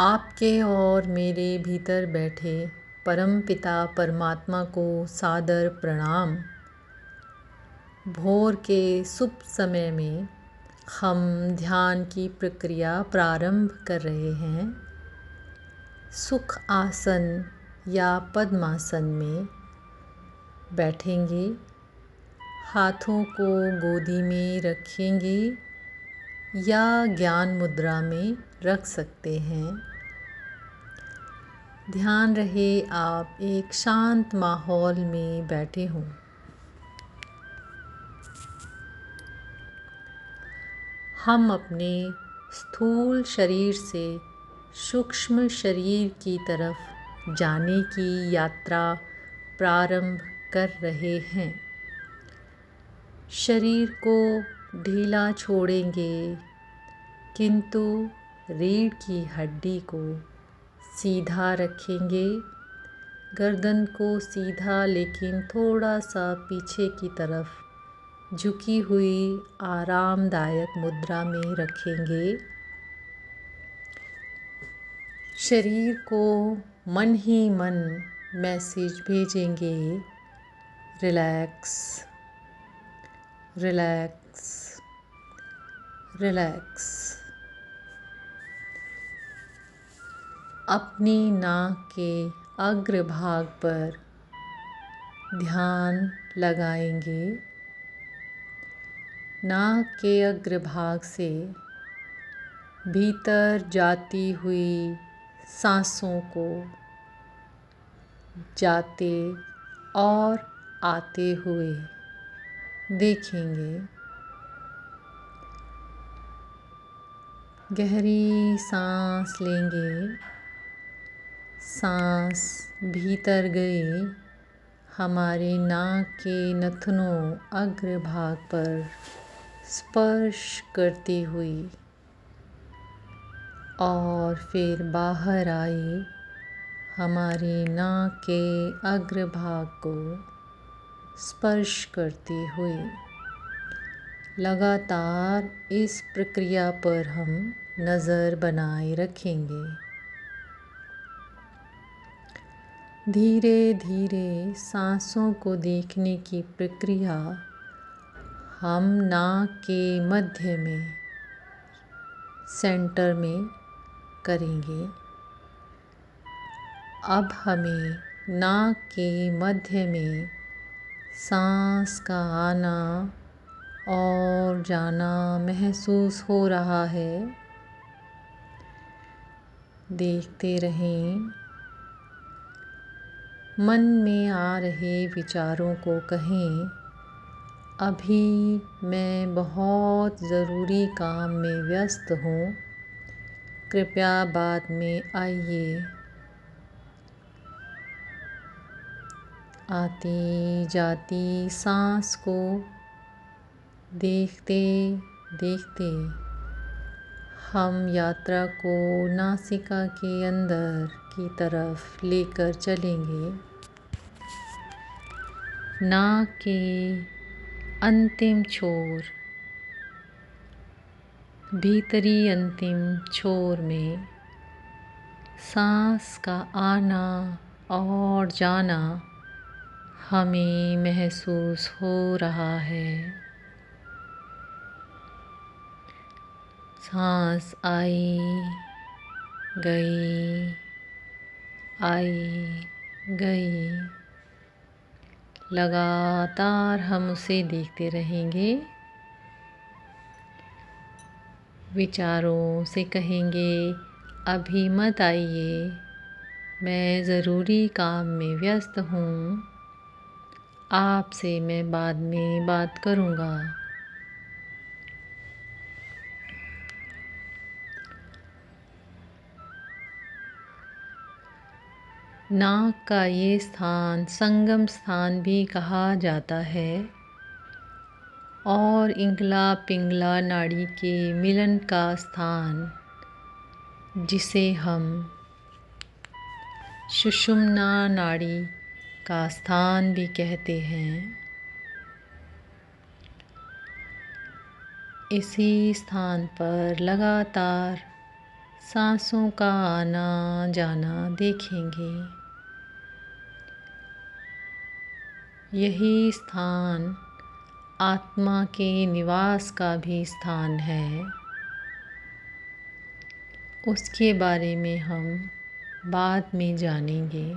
आपके और मेरे भीतर बैठे परम पिता परमात्मा को सादर प्रणाम। भोर के शुभ समय में हम ध्यान की प्रक्रिया प्रारंभ कर रहे हैं। सुख आसन या पद्मासन में बैठेंगे, हाथों को गोदी में रखेंगे या ज्ञान मुद्रा में रख सकते हैं। ध्यान रहे आप एक शांत माहौल में बैठे हों। हम अपने स्थूल शरीर से सूक्ष्म शरीर की तरफ जाने की यात्रा प्रारंभ कर रहे हैं। शरीर को ढीला छोड़ेंगे, किंतु रीढ़ की हड्डी को सीधा रखेंगे। गर्दन को सीधा लेकिन थोड़ा सा पीछे की तरफ झुकी हुई आरामदायक मुद्रा में रखेंगे। शरीर को मन ही मन मैसेज भेजेंगे, रिलैक्स, रिलैक्स, रिलैक्स। अपनी नाक के अग्रभाग पर ध्यान लगाएंगे। नाक के अग्रभाग से भीतर जाती हुई सांसों को जाते और आते हुए देखेंगे। गहरी सांस लेंगे। सांस भीतर गई, हमारे नाक के नथनों अग्रभाग पर स्पर्श करती हुई और फिर बाहर आई, हमारे नाक के अग्रभाग को स्पर्श करती हुई। लगातार इस प्रक्रिया पर हम नज़र बनाए रखेंगे। धीरे धीरे सांसों को देखने की प्रक्रिया हम नाक के मध्य में, सेंटर में करेंगे। अब हमें नाक के मध्य में सांस का आना और जाना महसूस हो रहा है। देखते रहें। मन में आ रहे विचारों को कहें, अभी मैं बहुत ज़रूरी काम में व्यस्त हूँ, कृपया बाद में आइए। आती जाती सांस को देखते देखते हम यात्रा को नासिका के अंदर की तरफ लेकर चलेंगे। नाक के अंतिम छोर, भीतरी अंतिम छोर में सांस का आना और जाना हमें महसूस हो रहा है। सांस आई गई, आई गई। लगातार हम उसे देखते रहेंगे। विचारों से कहेंगे, अभी मत आइए, मैं ज़रूरी काम में व्यस्त हूँ, आपसे मैं बाद में बात करूँगा। नाक का ये स्थान संगम स्थान भी कहा जाता है और इंगला पिंगला नाड़ी के मिलन का स्थान, जिसे हम सुषुम्ना नाड़ी का स्थान भी कहते हैं। इसी स्थान पर लगातार सांसों का आना जाना देखेंगे। यही स्थान आत्मा के निवास का भी स्थान है। उसके बारे में हम बाद में जानेंगे।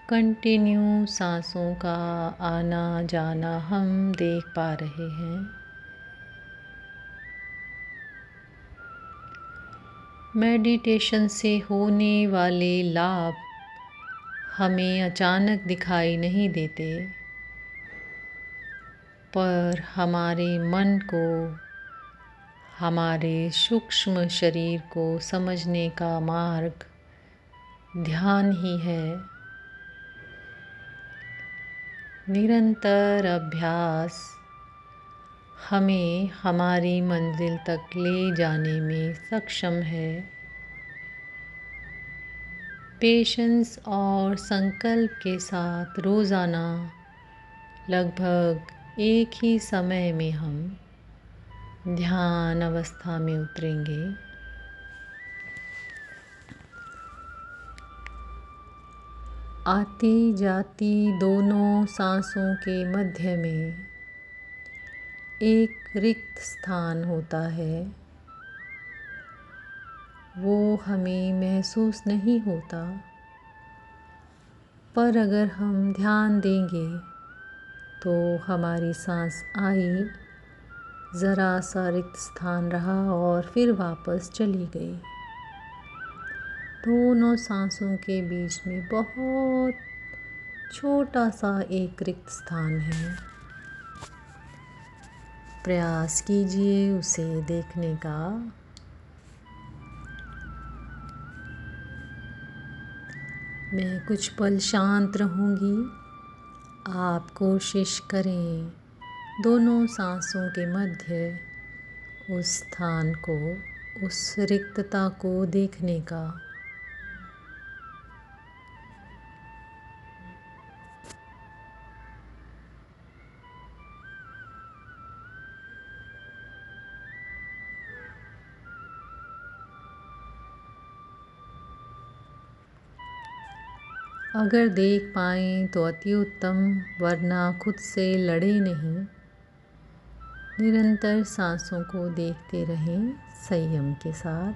कंटिन्यू सांसों का आना जाना हम देख पा रहे हैं। मेडिटेशन से होने वाले लाभ हमें अचानक दिखाई नहीं देते, पर हमारे मन को, हमारे सूक्ष्म शरीर को समझने का मार्ग ध्यान ही है। निरंतर अभ्यास हमें हमारी मंजिल तक ले जाने में सक्षम है। पेशेंस और संकल्प के साथ रोज़ाना लगभग एक ही समय में हम ध्यान अवस्था में उतरेंगे। आती जाती दोनों सांसों के मध्य में एक रिक्त स्थान होता है। वो हमें महसूस नहीं होता, पर अगर हम ध्यान देंगे तो हमारी सांस आई, ज़रा सा रिक्त स्थान रहा और फिर वापस चली गई। दोनों सांसों के बीच में बहुत छोटा सा एक रिक्त स्थान है। प्रयास कीजिए उसे देखने का। मैं कुछ पल शांत रहूँगी। आप कोशिश करें दोनों सांसों के मध्य उस स्थान को, उस रिक्तता को देखने का। अगर देख पाएँ तो अति उत्तम, वरना खुद से लड़े नहीं। निरंतर सांसों को देखते रहें संयम के साथ।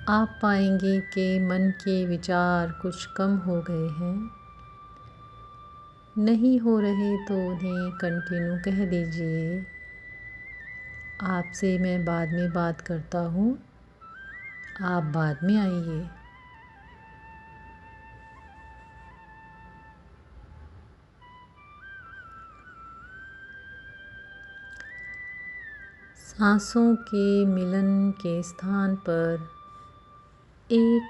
आप पाएंगे कि मन के विचार कुछ कम हो गए हैं। नहीं हो रहे तो उन्हें कंटिन्यू कह दीजिए, आपसे मैं बाद में बात करता हूँ, आप बाद में आइए। सांसों के मिलन के स्थान पर एक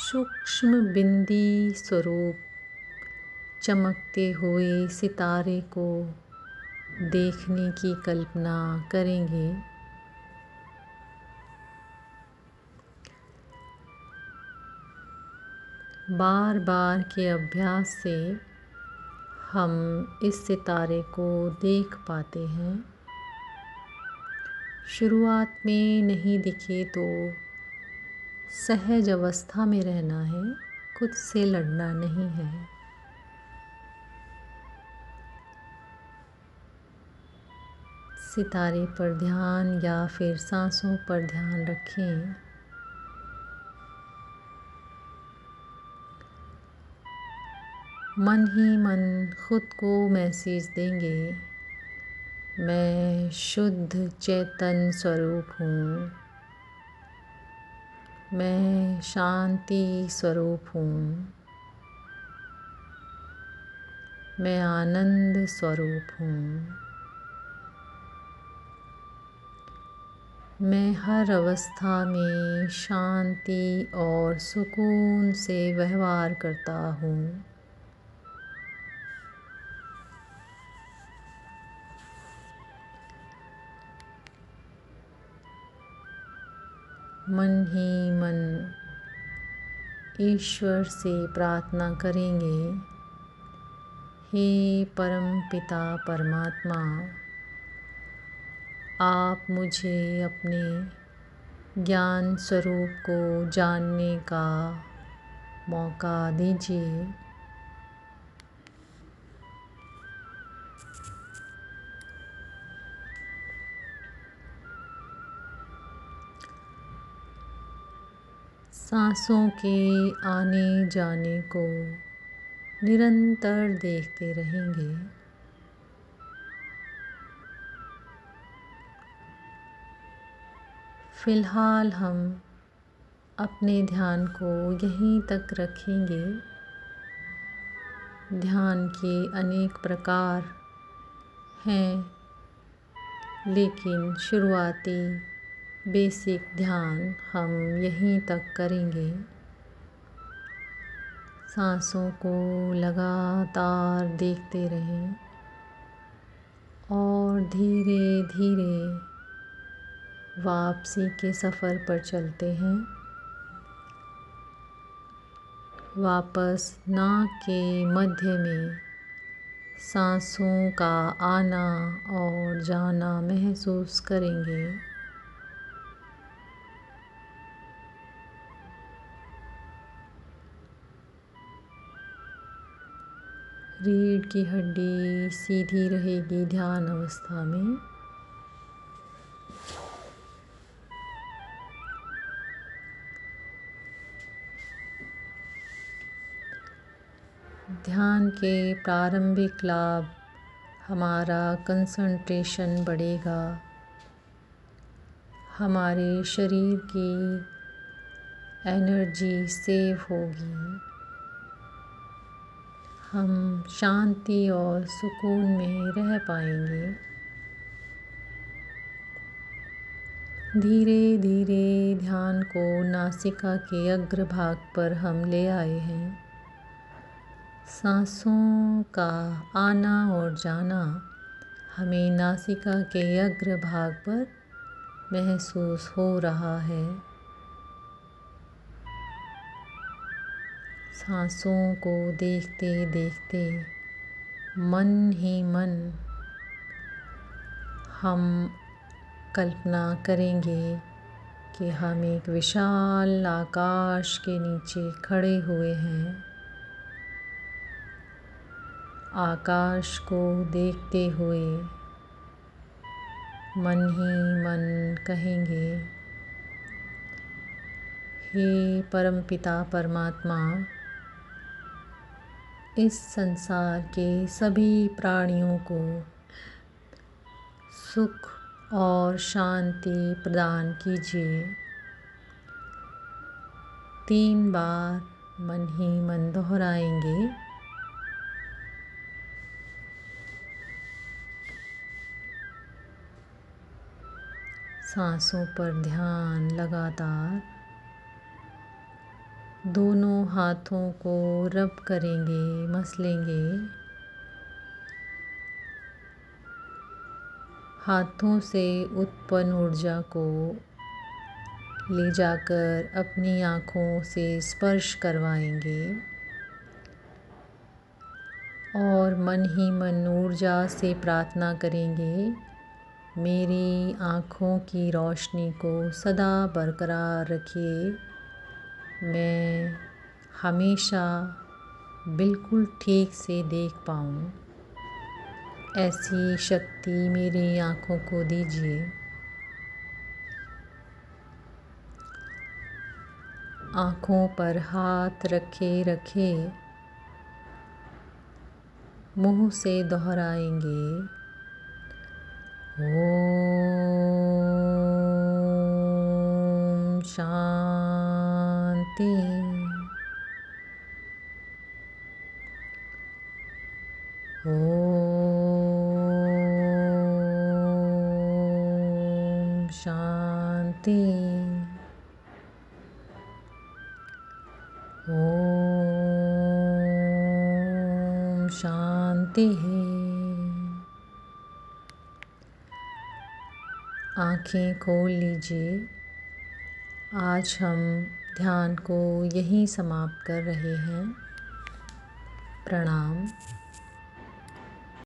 सूक्ष्म बिंदी स्वरूप चमकते हुए सितारे को देखने की कल्पना करेंगे। बार बार के अभ्यास से हम इस सितारे को देख पाते हैं। शुरुआत में नहीं दिखे तो सहज अवस्था में रहना है, खुद से लड़ना नहीं है। सितारे पर ध्यान या फिर सांसों पर ध्यान रखें। मन ही मन खुद को मैसेज देंगे, मैं शुद्ध चेतन स्वरूप हूँ, मैं शांति स्वरूप हूँ, मैं आनंद स्वरूप हूँ, मैं हर अवस्था में शांति और सुकून से व्यवहार करता हूँ। मन ही मन ईश्वर से प्रार्थना करेंगे, हे परम पिता परमात्मा, आप मुझे अपने ज्ञान स्वरूप को जानने का मौका दीजिए। सांसों के आने जाने को निरंतर देखते रहेंगे। फिलहाल हम अपने ध्यान को यहीं तक रखेंगे। ध्यान के अनेक प्रकार हैं, लेकिन शुरुआती बेसिक ध्यान हम यहीं तक करेंगे। सांसों को लगातार देखते रहें और धीरे धीरे वापसी के सफ़र पर चलते हैं। वापस नाक के मध्य में सांसों का आना और जाना महसूस करेंगे। रीढ़ की हड्डी सीधी रहेगी ध्यान अवस्था में। ध्यान के प्रारंभिक लाभ, हमारा कंसंट्रेशन बढ़ेगा, हमारे शरीर की एनर्जी सेव होगी, हम शांति और सुकून में रह पाएंगे। धीरे धीरे ध्यान को नासिका के अग्रभाग पर हम ले आए हैं। सांसों का आना और जाना हमें नासिका के अग्रभाग पर महसूस हो रहा है। सांसों को देखते देखते मन ही मन हम कल्पना करेंगे कि हम एक विशाल आकाश के नीचे खड़े हुए हैं। आकाश को देखते हुए मन ही मन कहेंगे, हे परमपिता परमात्मा, इस संसार के सभी प्राणियों को सुख और शांति प्रदान कीजिए। 3 बार मन ही मन दोहराएंगे। सांसों पर ध्यान लगातार। दोनों हाथों को रब करेंगे, मसलेंगे। हाथों से उत्पन्न ऊर्जा को ले जाकर अपनी आँखों से स्पर्श करवाएंगे और मन ही मन ऊर्जा से प्रार्थना करेंगे, मेरी आँखों की रोशनी को सदा बरकरार रखिए। मैं हमेशा बिल्कुल ठीक से देख पाऊँ, ऐसी शक्ति मेरी आँखों को दीजिए। आँखों पर हाथ रखे रखे मुँह से दोहराएंगे, ओम शांति। ओम शांति। ओम शांति है। आँखें खोल लीजिए। आज हम ध्यान को यहीं समाप्त कर रहे हैं। प्रणाम।